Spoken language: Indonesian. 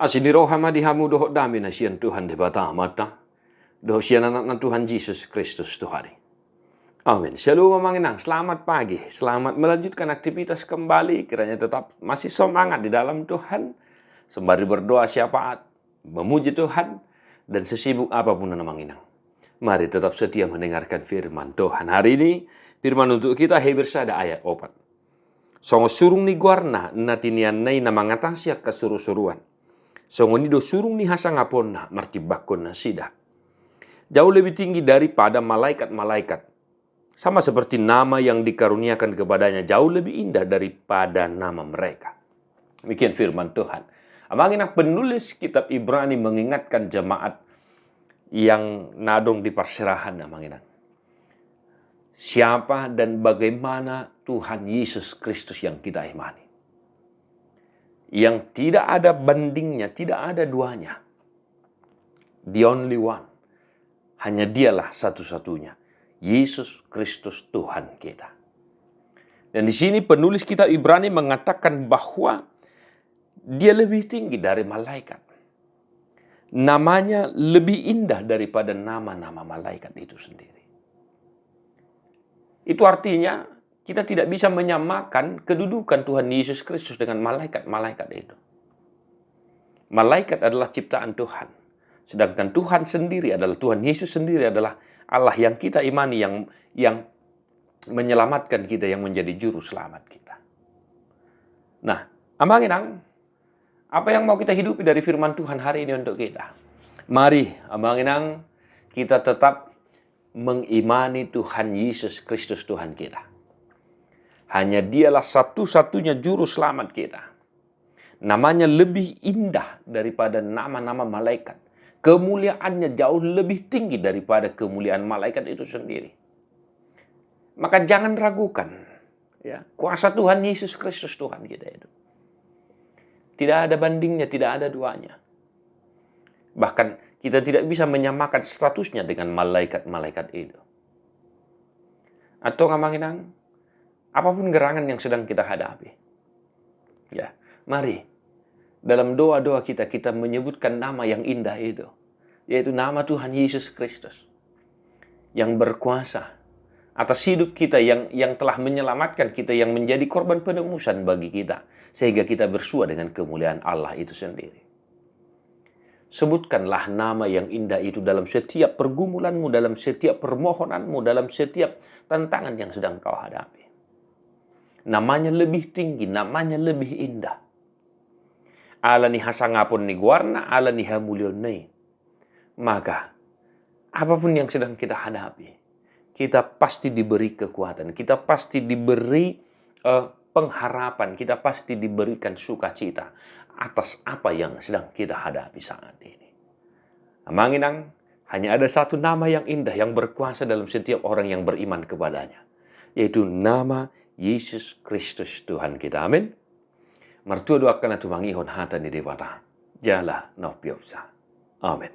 Asini rohama dihamu dohok dami na siyan Tuhan di bata mata. Dohok siyan anak na Tuhan Yesus Kristus Tuhari. Amin. Shalom manginang. Selamat pagi. Selamat melanjutkan aktivitas kembali. Kiranya tetap masih semangat di dalam Tuhan. Sembari berdoa syafaat. Memuji Tuhan. Dan sesibuk apapun na manginang. Mari tetap setia mendengarkan firman Tuhan. Hari ini firman untuk kita Hebrew ada ayat 4. Songo surung ni guarna natinian nai na mangatasi kasuru-suruan. Songo nido surung ni hasangapon na martibakon na sida. Jauh lebih tinggi daripada malaikat-malaikat. Sama seperti nama yang dikaruniakan kepadanya jauh lebih indah daripada nama mereka. Demikian firman Tuhan. Amangin penulis kitab Ibrani mengingatkan jemaat yang nadong di perserahan amangin. Siapa dan bagaimana Tuhan Yesus Kristus yang kita imani. Yang tidak ada bandingnya, tidak ada duanya. The only one. Hanya dialah satu-satunya. Yesus Kristus Tuhan kita. Dan di sini penulis kitab Ibrani mengatakan bahwa dia lebih tinggi dari malaikat. Namanya lebih indah daripada nama-nama malaikat itu sendiri. Itu artinya kita tidak bisa menyamakan kedudukan Tuhan Yesus Kristus dengan malaikat-malaikat itu. Malaikat adalah ciptaan Tuhan. Sedangkan Tuhan sendiri adalah, Tuhan Yesus sendiri adalah Allah yang kita imani, yang menyelamatkan kita, yang menjadi juru selamat kita. Nah, amanginang, apa yang mau kita hidupi dari firman Tuhan hari ini untuk kita? Mari, amanginang, kita tetap mengimani Tuhan Yesus Kristus Tuhan kita. Hanya dialah satu-satunya juru selamat kita. Namanya lebih indah daripada nama-nama malaikat. Kemuliaannya jauh lebih tinggi daripada kemuliaan malaikat itu sendiri. Maka jangan ragukan. Ya, kuasa Tuhan Yesus Kristus Tuhan kita itu. Tidak ada bandingnya, tidak ada duanya. Bahkan kita tidak bisa menyamakan statusnya dengan malaikat-malaikat itu. Atau ngamanginang, apapun gerangan yang sedang kita hadapi. Ya, mari dalam doa-doa kita menyebutkan nama yang indah itu, yaitu nama Tuhan Yesus Kristus yang berkuasa atas hidup kita, yang telah menyelamatkan kita, yang menjadi korban penebusan bagi kita, sehingga kita bersua dengan kemuliaan Allah itu sendiri. Sebutkanlah nama yang indah itu dalam setiap pergumulanmu, dalam setiap permohonanmu, dalam setiap tantangan yang sedang kau hadapi. Namanya lebih tinggi, namanya lebih indah. Ala ni hasangapon ni guarna, ala ni hamulion nei. Maka, apapun yang sedang kita hadapi, kita pasti diberi kekuatan, kita pasti diberi pengharapan, kita pasti diberikan sukacita atas apa yang sedang kita hadapi saat ini. Amanginang, hanya ada satu nama yang indah yang berkuasa dalam setiap orang yang beriman kepadanya, yaitu nama Yesus Kristus Tuhan kita. Amin. Martua doakan atu mangihon hata ni dewata. Jala no piopsa. Amin.